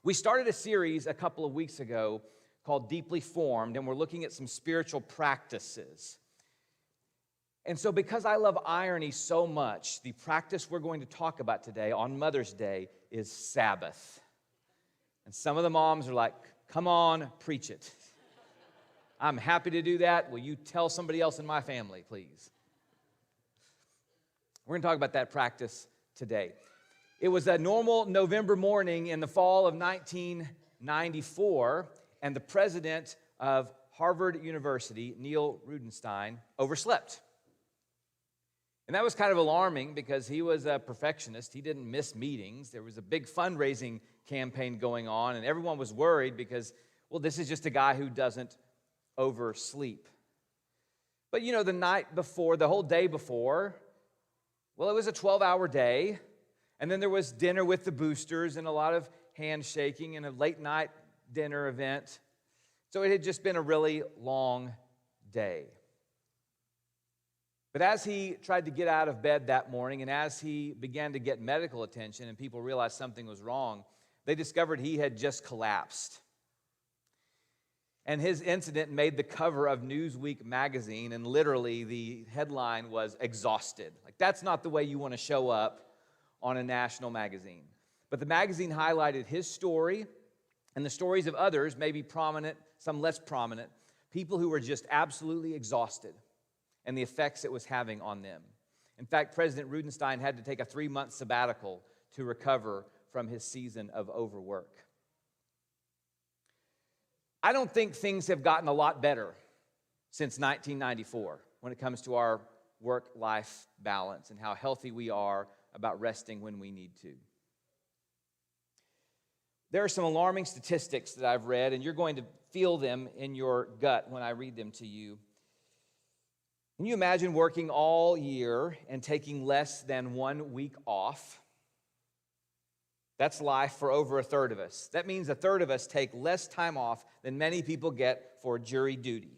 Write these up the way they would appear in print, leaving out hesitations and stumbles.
We started a series a couple of weeks ago called Deeply Formed, and we're looking at some spiritual practices. And so because I love irony so much, the practice we're going to talk about today on Mother's Day is Sabbath. And some of the moms are like, come on, preach it. I'm happy to do that. Will you tell somebody else in my family, please? We're going to talk about that practice today. It was a normal November morning in the fall of 1994, and the president of Harvard University, Neil Rudenstein, overslept. And that was kind of alarming because he was a perfectionist. He didn't miss meetings. There was a big fundraising campaign going on, and everyone was worried because, well, this is just a guy who doesn't oversleep. But you know, the night before, the whole day before, well, it was a 12-hour day, and then there was dinner with the boosters and a lot of handshaking and a late-night dinner event. So it had just been a really long day. But as he tried to get out of bed that morning, and as he began to get medical attention and people realized something was wrong, they discovered he had just collapsed. And his incident made the cover of Newsweek magazine, and literally the headline was "Exhausted." Like, that's not the way you want to show up on a national magazine. But the magazine highlighted his story and the stories of others, maybe prominent, some less prominent, people who were just absolutely exhausted and the effects it was having on them. In fact, President Rudenstein had to take a 3-month sabbatical to recover from his season of overwork. I don't think things have gotten a lot better since 1994 when it comes to our work-life balance and how healthy we are about resting when we need to. There are some alarming statistics that I've read, and you're going to feel them in your gut when I read them to you. Can you imagine working all year and taking less than 1 week off? That's life for over a third of us. That means a third of us take less time off than many people get for jury duty.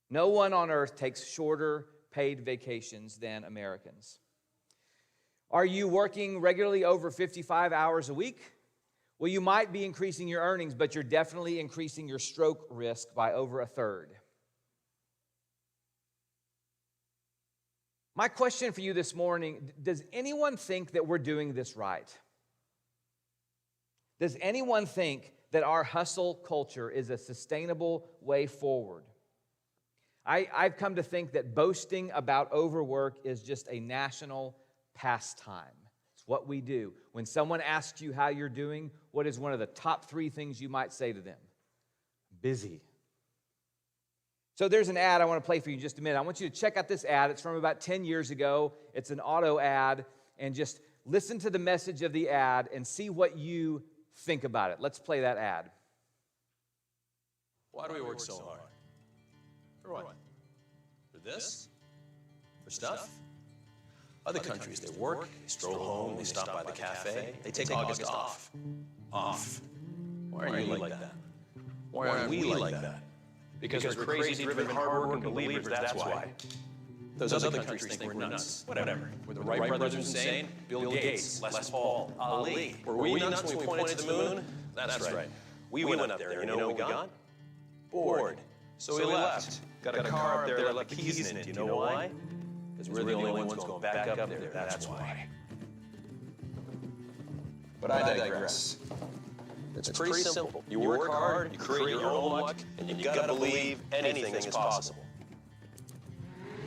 No one on earth takes shorter paid vacations than Americans. Are you working regularly over 55 hours a week? Well, you might be increasing your earnings, but you're definitely increasing your stroke risk by over a third. My question for you this morning, does anyone think that we're doing this right? Does anyone think that our hustle culture is a sustainable way forward? I've come to think that boasting about overwork is just a national pastime. It's what we do. When someone asks you how you're doing, what is one of the top 3 things you might say to them? Busy. So there's an ad I want to play for you in just a minute. I want you to check out this ad. It's from about 10 years ago. It's an auto ad, and just listen to the message of the ad and see what you think about it. Let's play that ad. Why do we work so hard? For what? For this? For stuff? Other countries, they work, they stroll home, they stop by the cafe, they take August off. Off. Why aren't you like that? Why aren't we like that? Because we're crazy, driven, hard-working believers, that's why. Those other countries think we're nuts. Whatever. We're the Wright brothers insane, Bill Gates, Les Paul, Ali. Were we nuts when we pointed to the moon? That's right. We went up there, and you know what we got? Bored. So we left. Got a car up there that left the keys in it. Do you know why? Because we're the only ones going back up there, that's why. But I digress. It's pretty simple. You work hard, you create your own luck, and you gotta believe anything is possible.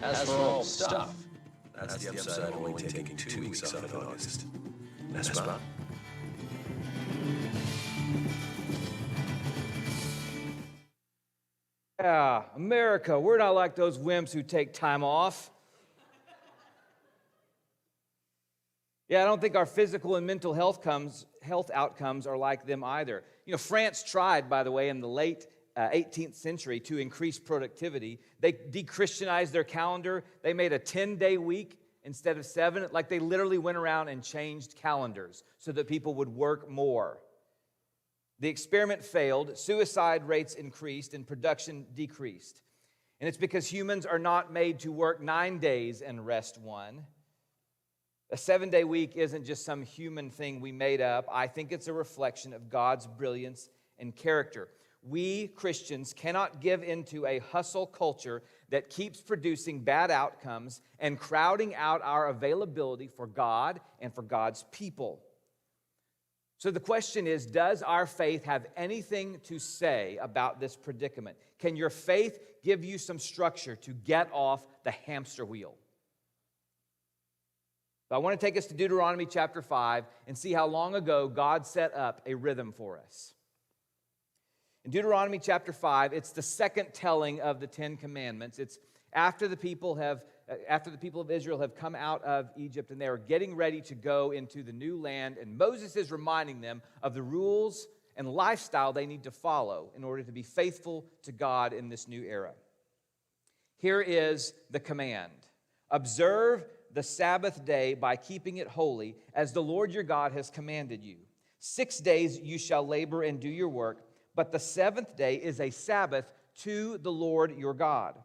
As for all stuff, that's the upside of only taking 2 weeks off in August. N'est-ce pas? Yeah, America, we're not like those wimps who take time off. Yeah, I don't think our physical and mental health outcomes are like them either. You know, France tried, by the way, in the late 18th century to increase productivity. They de-Christianized their calendar. They made a 10-day week instead of 7. Like, they literally went around and changed calendars so that people would work more. The experiment failed, suicide rates increased, and production decreased. And it's because humans are not made to work 9 days and rest 1. A 7-day week isn't just some human thing we made up. I think it's a reflection of God's brilliance and character. We Christians cannot give into a hustle culture that keeps producing bad outcomes and crowding out our availability for God and for God's people. So the question is, does our faith have anything to say about this predicament? Can your faith give you some structure to get off the hamster wheel? So I want to take us to Deuteronomy chapter 5 and see how long ago God set up a rhythm for us. In Deuteronomy chapter 5, it's the second telling of the Ten Commandments. It's after the people of Israel have come out of Egypt and they are getting ready to go into the new land, and Moses is reminding them of the rules and lifestyle they need to follow in order to be faithful to God in this new era. Here is the command: observe the Sabbath day by keeping it holy, as the Lord your God has commanded you. 6 days you shall labor and do your work, but the seventh day is a Sabbath to the Lord your God.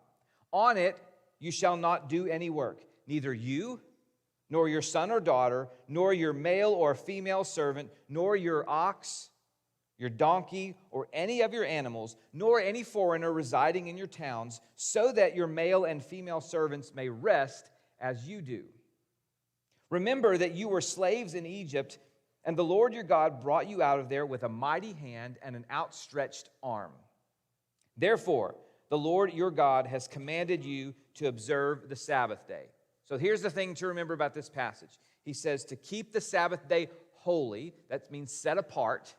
On it you shall not do any work, neither you, nor your son or daughter, nor your male or female servant, nor your ox, your donkey, or any of your animals, nor any foreigner residing in your towns, so that your male and female servants may rest as you do. Remember that you were slaves in Egypt, and the Lord your God brought you out of there with a mighty hand and an outstretched arm. Therefore, the Lord your God has commanded you to observe the Sabbath day. So here's the thing to remember about this passage. He says to keep the Sabbath day holy. That means set apart.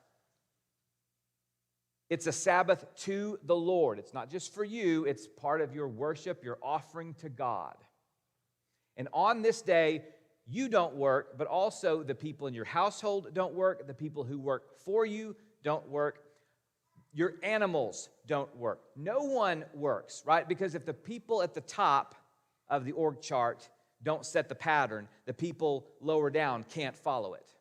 It's a Sabbath to the Lord. It's not just for you. It's part of your worship, your offering to God. And on this day, you don't work, but also the people in your household don't work. The people who work for you don't work. Your animals don't work. No one works, right? Because if the people at the top of the org chart don't set the pattern, the people lower down can't follow it.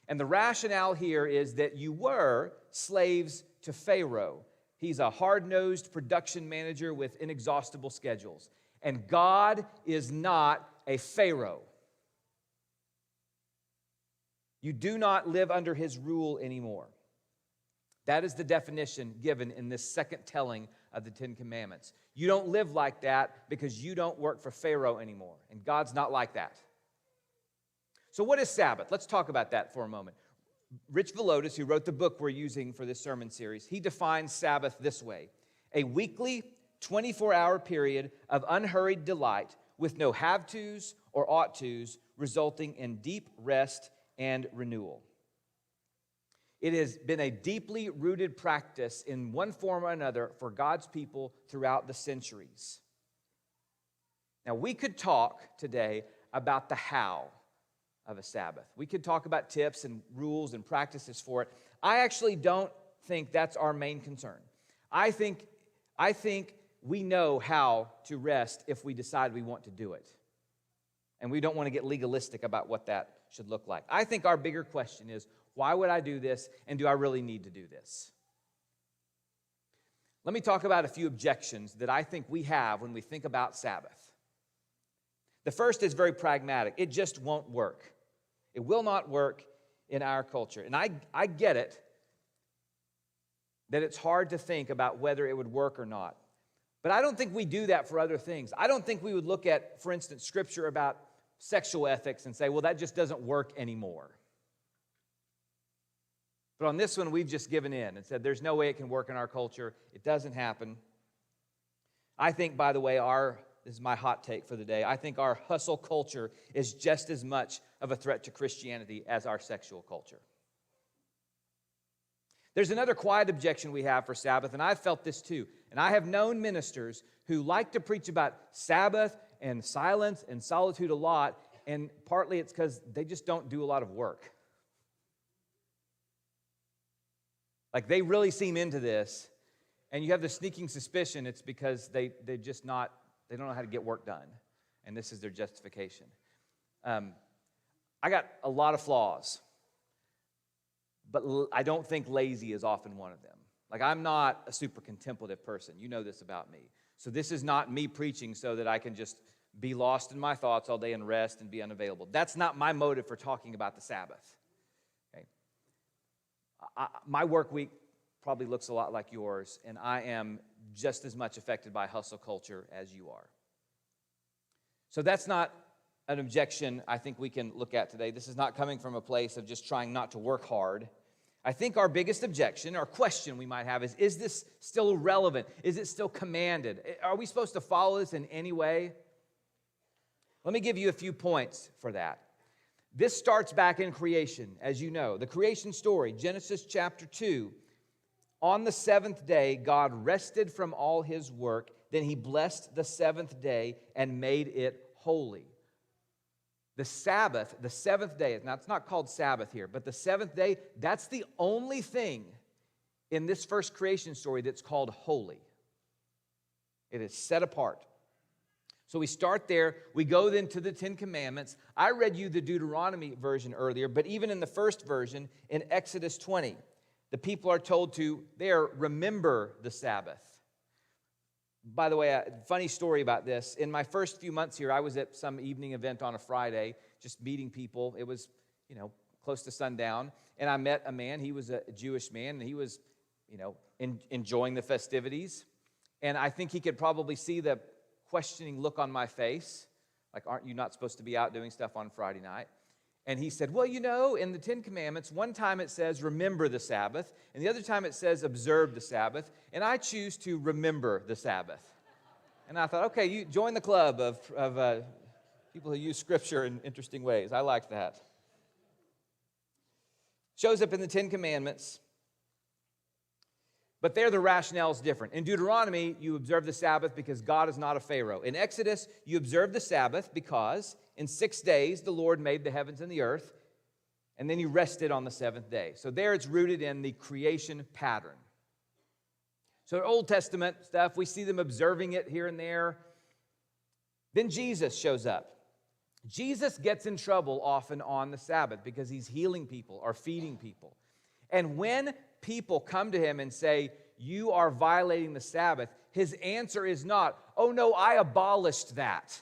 And the rationale here is that you were slaves to Pharaoh. He's a hard-nosed production manager with inexhaustible schedules. And God is not a Pharaoh. You do not live under his rule anymore. That is the definition given in this second telling of the Ten Commandments. You don't live like that because you don't work for Pharaoh anymore. And God's not like that. So what is Sabbath? Let's talk about that for a moment. Rich Villodas, who wrote the book we're using for this sermon series, he defines Sabbath this way: a weekly 24-hour period of unhurried delight with no have-tos or ought-tos, resulting in deep rest and renewal. It has been a deeply rooted practice in one form or another for God's people throughout the centuries. Now, we could talk today about the how of a Sabbath. We could talk about tips and rules and practices for it. I actually don't think that's our main concern. I think we know how to rest if we decide we want to do it. And we don't want to get legalistic about what that should look like. I think our bigger question is, why would I do this, and do I really need to do this? Let me talk about a few objections that I think we have when we think about Sabbath. The first is very pragmatic. It just won't work. It will not work in our culture. And I get it, that it's hard to think about whether it would work or not. But I don't think we do that for other things. I don't think we would look at, for instance, scripture about sexual ethics and say, well, that just doesn't work anymore. But on this one, we've just given in and said, there's no way it can work in our culture. It doesn't happen. I think, by the way, this is my hot take for the day, I think our hustle culture is just as much of a threat to Christianity as our sexual culture. There's another quiet objection we have for Sabbath, and I've felt this too. And I have known ministers who like to preach about Sabbath and silence and solitude a lot, and partly it's because they just don't do a lot of work. Like, they really seem into this, and you have the sneaking suspicion it's because they don't know how to get work done, and this is their justification. I got a lot of flaws, but I don't think lazy is often one of them. Like, I'm not a super contemplative person. You know this about me. So this is not me preaching so that I can just be lost in my thoughts all day and rest and be unavailable. That's not my motive for talking about the Sabbath. Okay? My work week probably looks a lot like yours, and I am just as much affected by hustle culture as you are. So that's not an objection I think we can look at today. This is not coming from a place of just trying not to work hard. I think our biggest objection or question we might have is this still relevant? Is it still commanded? Are we supposed to follow this in any way? Let me give you a few points for that. This starts back in creation, as you know. The creation story, Genesis chapter 2. On the seventh day, God rested from all his work. Then he blessed the seventh day and made it holy. The Sabbath, the seventh day, now it's not called Sabbath here, but the seventh day, that's the only thing in this first creation story that's called holy. It is set apart. So we start there. We go then to the Ten Commandments. I read you the Deuteronomy version earlier, but even in the first version, in Exodus 20, the people are told to there remember the Sabbath. By the way, a funny story about this. In my first few months here, I was at some evening event on a Friday, just meeting people. It was, close to sundown. And I met a man. He was a Jewish man, and he was, enjoying the festivities. And I think he could probably see the questioning look on my face. Like, aren't you not supposed to be out doing stuff on Friday night? And he said, well, in the Ten Commandments, one time it says remember the Sabbath, and the other time it says observe the Sabbath, and I choose to remember the Sabbath. And I thought, okay, you join the club of people who use Scripture in interesting ways. I like that. Shows up in the Ten Commandments, but there the rationale is different. In Deuteronomy, you observe the Sabbath because God is not a Pharaoh. In Exodus, you observe the Sabbath because in 6 days the Lord made the heavens and the earth, and then he rested on the seventh day. So there it's rooted in the creation pattern. So Old Testament stuff, we see them observing it here and there. Then Jesus shows up. Jesus gets in trouble often on the Sabbath because he's healing people or feeding people. And when people come to him and say, you are violating the Sabbath, his answer is not, oh no, I abolished that.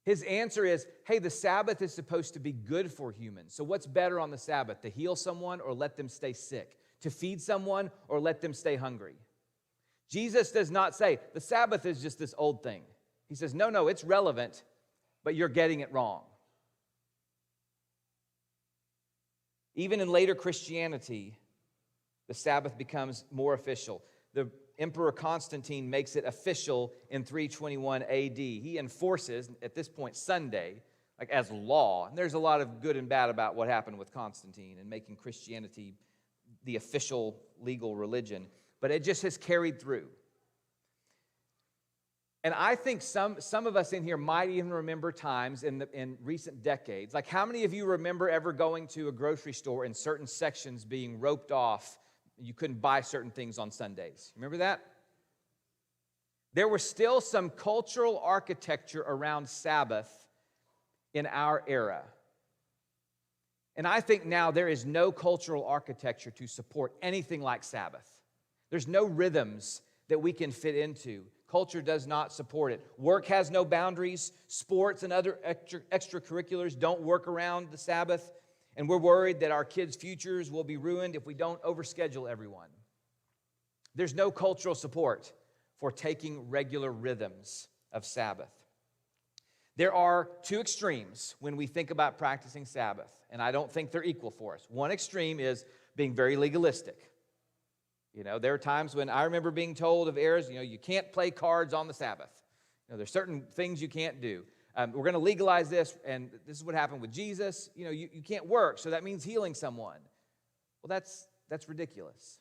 His answer is, hey, the Sabbath is supposed to be good for humans. So what's better on the Sabbath, to heal someone or let them stay sick? To feed someone or let them stay hungry? Jesus does not say, the Sabbath is just this old thing. He says, no, it's relevant, but you're getting it wrong. Even in later Christianity, the Sabbath becomes more official. The Emperor Constantine makes it official in 321 AD. He enforces, at this point, Sunday, like as law. And there's a lot of good and bad about what happened with Constantine and making Christianity the official legal religion. But it just has carried through. And I think some of us in here might even remember times in recent decades. Like, how many of you remember ever going to a grocery store and certain sections being roped off? You couldn't buy certain things on Sundays. Remember that? There was still some cultural architecture around Sabbath in our era. And I think now there is no cultural architecture to support anything like Sabbath. There's no rhythms that we can fit into. Culture does not support it. Work has no boundaries. Sports and other extracurriculars don't work around the Sabbath. And we're worried that our kids' futures will be ruined if we don't overschedule everyone. There's no cultural support for taking regular rhythms of Sabbath. There are two extremes when we think about practicing Sabbath, and I don't think they're equal for us. One extreme is being very legalistic. There are times when I remember being told of errors, you can't play cards on the Sabbath. There's certain things you can't do. We're going to legalize this, and this is what happened with Jesus. You can't work, so that means healing someone. Well, that's ridiculous.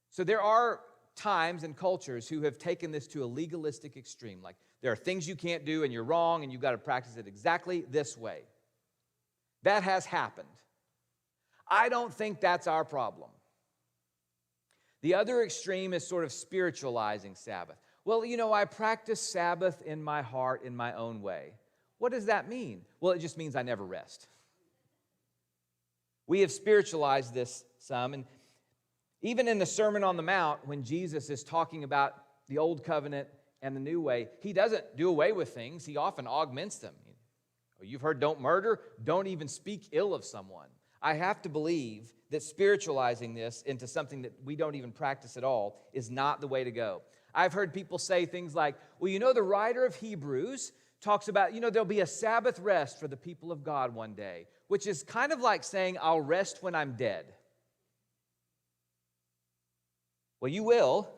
So there are times and cultures who have taken this to a legalistic extreme. Like, there are things you can't do, and you're wrong, and you've got to practice it exactly this way. That has happened. I don't think that's our problem. The other extreme is sort of spiritualizing Sabbath. Well, I practice Sabbath in my heart in my own way. What does that mean? Well, it just means I never rest. We have spiritualized this some, and even in the Sermon on the Mount, when Jesus is talking about the Old Covenant, and the new way, he doesn't do away with things. He often augments them. You've heard don't murder, don't even speak ill of someone. I have to believe that spiritualizing this into something that we don't even practice at all is not the way to go. I've heard people say things like, well, the writer of Hebrews talks about, there'll be a Sabbath rest for the people of God one day, which is kind of like saying, I'll rest when I'm dead. Well, you will.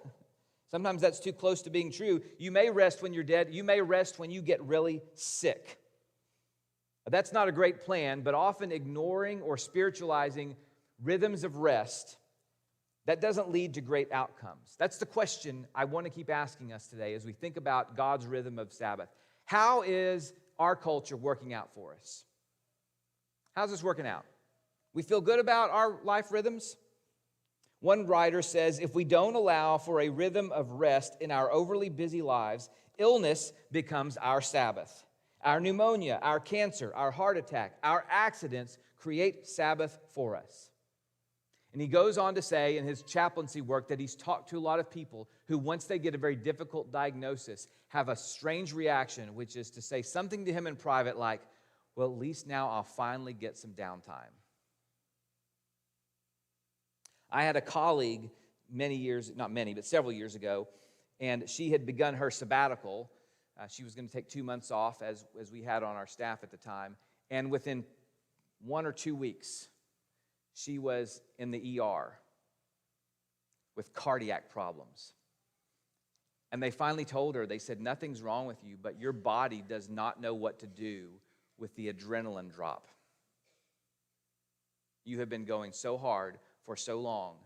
Sometimes that's too close to being true. You may rest when you're dead. You may rest when you get really sick. That's not a great plan, but often ignoring or spiritualizing rhythms of rest, that doesn't lead to great outcomes. That's the question I want to keep asking us today as we think about God's rhythm of Sabbath. How is our culture working out for us? How's this working out? We feel good about our life rhythms? One writer says, if we don't allow for a rhythm of rest in our overly busy lives, illness becomes our Sabbath. Our pneumonia, our cancer, our heart attack, our accidents create Sabbath for us. And he goes on to say in his chaplaincy work that he's talked to a lot of people who, once they get a very difficult diagnosis, have a strange reaction, which is to say something to him in private like, well, at least now I'll finally get some downtime. I had a colleague several years ago, and she had begun her sabbatical. She was going to take 2 months off, as we had on our staff at the time. And within 1 or 2 weeks, she was in the ER with cardiac problems. And they finally told her, they said, nothing's wrong with you, but your body does not know what to do with the adrenaline drop. You have been going so hard for so long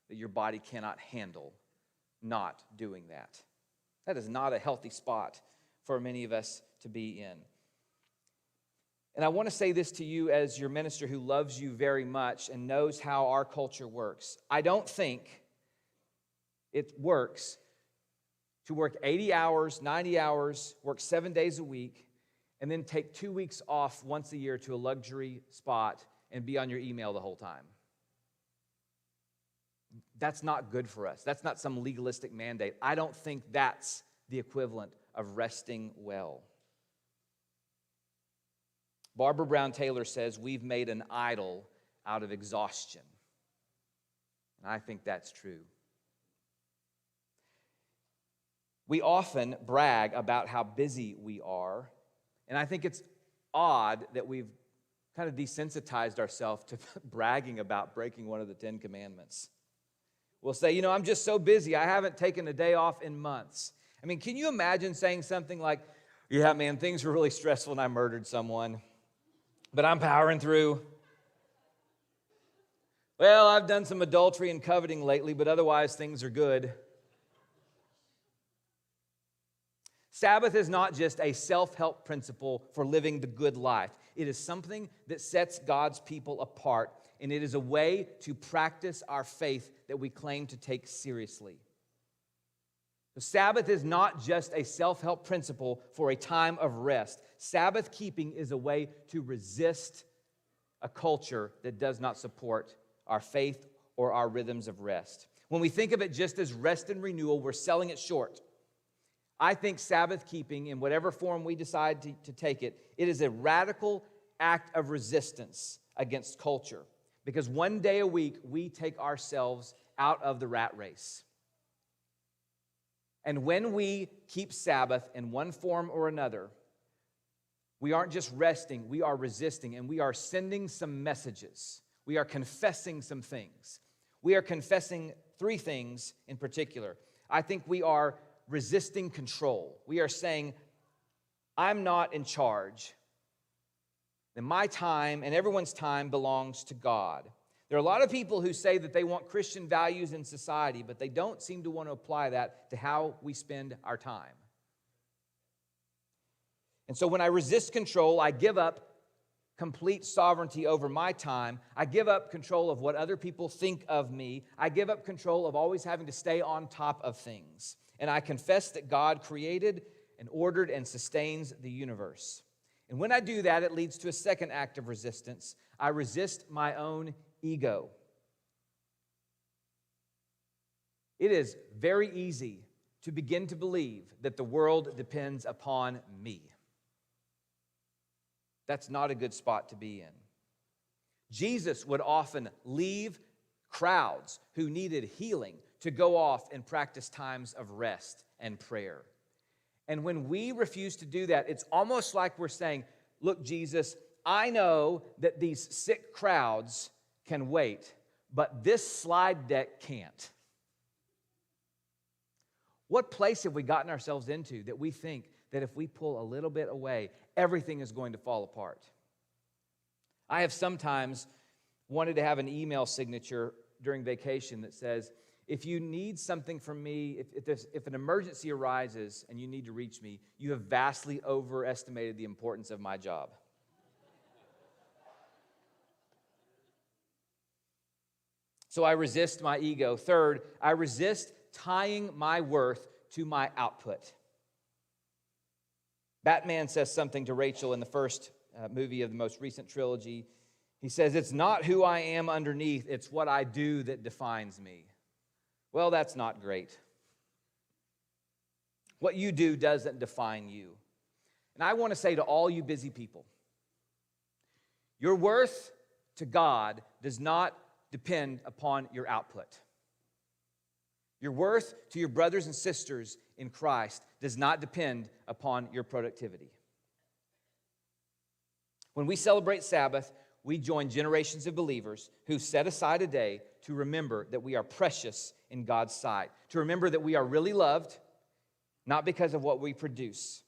that your body cannot handle not doing that. That is not a healthy spot for many of us to be in. And I want to say this to you as your minister who loves you very much and knows how our culture works. I don't think it works to work 80 hours, 90 hours, work 7 days a week, and then take 2 weeks off once a year to a luxury spot and be on your email the whole time. That's not good for us. That's not some legalistic mandate. I don't think that's the equivalent of resting well. Barbara Brown Taylor says we've made an idol out of exhaustion. And I think that's true. We often brag about how busy we are, and I think it's odd that we've kind of desensitized ourselves to bragging about breaking one of the 10 Commandments. We'll say, I'm just so busy, I haven't taken a day off in months. I mean, can you imagine saying something like, yeah, man, things were really stressful and I murdered someone, but I'm powering through. Well, I've done some adultery and coveting lately, but otherwise things are good. Sabbath is not just a self-help principle for living the good life. It is something that sets God's people apart, and it is a way to practice our faith that we claim to take seriously. The Sabbath is not just a self-help principle for a time of rest. Sabbath keeping is a way to resist a culture that does not support our faith or our rhythms of rest. When we think of it just as rest and renewal, we're selling it short. I think Sabbath keeping, in whatever form we decide to take it, it is a radical act of resistance against culture. Because one day a week, we take ourselves out of the rat race. And when we keep Sabbath in one form or another, we aren't just resting, we are resisting, and we are sending some messages. We are confessing some things. We are confessing 3 things in particular. I think we are resisting control. We are saying, I'm not in charge. And my time and everyone's time belongs to God. There are a lot of people who say that they want Christian values in society, but they don't seem to want to apply that to how we spend our time. And so when I resist control, I give up complete sovereignty over my time. I give up control of what other people think of me. I give up control of always having to stay on top of things. And I confess that God created and ordered and sustains the universe. And when I do that, it leads to a second act of resistance. I resist my own ego. It is very easy to begin to believe that the world depends upon me. That's not a good spot to be in. Jesus would often leave crowds who needed healing to go off and practice times of rest and prayer. And when we refuse to do that, it's almost like we're saying, look, Jesus, I know that these sick crowds can wait, but this slide deck can't. What place have we gotten ourselves into that we think that if we pull a little bit away, everything is going to fall apart? I have sometimes wanted to have an email signature during vacation that says, if you need something from me, if an emergency arises and you need to reach me, you have vastly overestimated the importance of my job. So I resist my ego. Third, I resist tying my worth to my output. Batman says something to Rachel in the first movie of the most recent trilogy. He says, it's not who I am underneath, it's what I do that defines me. Well, that's not great. What you do doesn't define you. And I want to say to all you busy people, your worth to God does not depend upon your output. Your worth to your brothers and sisters in Christ does not depend upon your productivity. When we celebrate Sabbath, we join generations of believers who set aside a day to remember that we are precious in God's sight, to remember that we are really loved, not because of what we produce.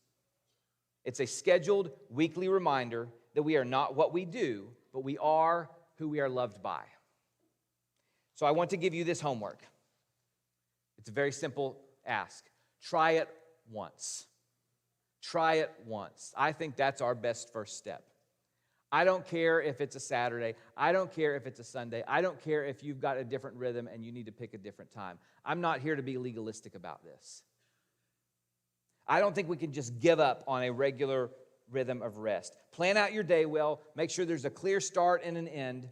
It's a scheduled weekly reminder that we are not what we do, but we are who we are loved by. So I want to give you this homework. It's a very simple ask. Try it once. Try it once. I think that's our best first step. I don't care if it's a Saturday. I don't care if it's a Sunday. I don't care if you've got a different rhythm and you need to pick a different time. I'm not here to be legalistic about this. I don't think we can just give up on a regular rhythm of rest. Plan out your day well. Make sure there's a clear start and an end.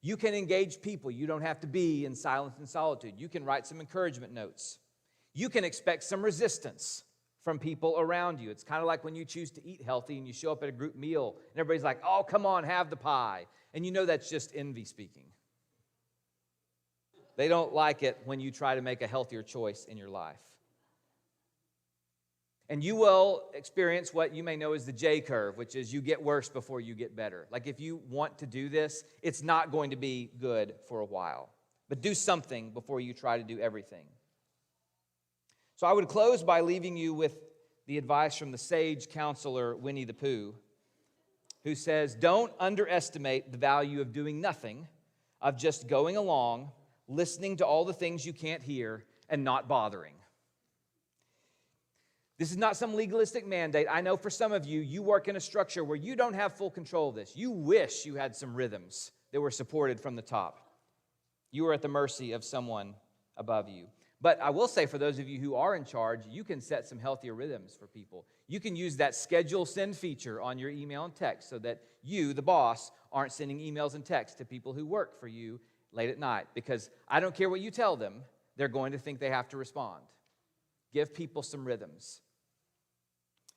You can engage people. You don't have to be in silence and solitude. You can write some encouragement notes. You can expect some resistance from people around you. It's kind of like when you choose to eat healthy and you show up at a group meal and everybody's like, oh, come on, have the pie. And you know that's just envy speaking. They don't like it when you try to make a healthier choice in your life. And you will experience what you may know as the J curve, which is you get worse before you get better. Like if you want to do this, it's not going to be good for a while. But do something before you try to do everything. So I would close by leaving you with the advice from the sage counselor Winnie the Pooh, who says, don't underestimate the value of doing nothing, of just going along, listening to all the things you can't hear, and not bothering. This is not some legalistic mandate. I know for some of you, you work in a structure where you don't have full control of this. You wish you had some rhythms that were supported from the top. You are at the mercy of someone above you. But I will say for those of you who are in charge, you can set some healthier rhythms for people. You can use that schedule send feature on your email and text so that you, the boss, aren't sending emails and texts to people who work for you late at night. Because I don't care what you tell them, they're going to think they have to respond. Give people some rhythms.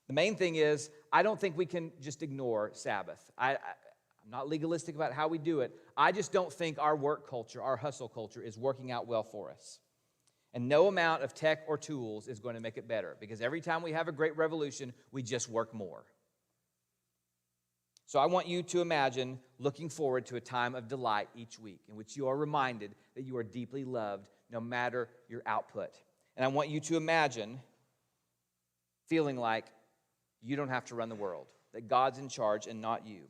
The main thing is, I don't think we can just ignore Sabbath. I'm not legalistic about how we do it. I just don't think our work culture, our hustle culture, is working out well for us. And no amount of tech or tools is going to make it better, because every time we have a great revolution, we just work more. So I want you to imagine looking forward to a time of delight each week in which you are reminded that you are deeply loved no matter your output. And I want you to imagine feeling like you don't have to run the world, that God's in charge and not you.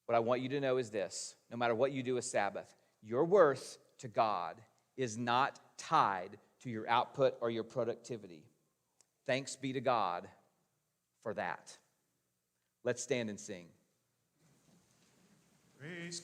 What I want you to know is this: no matter what you do with Sabbath, your worth to God is not tied to your output or your productivity. Thanks be to God for that. Let's stand and sing. Praise God.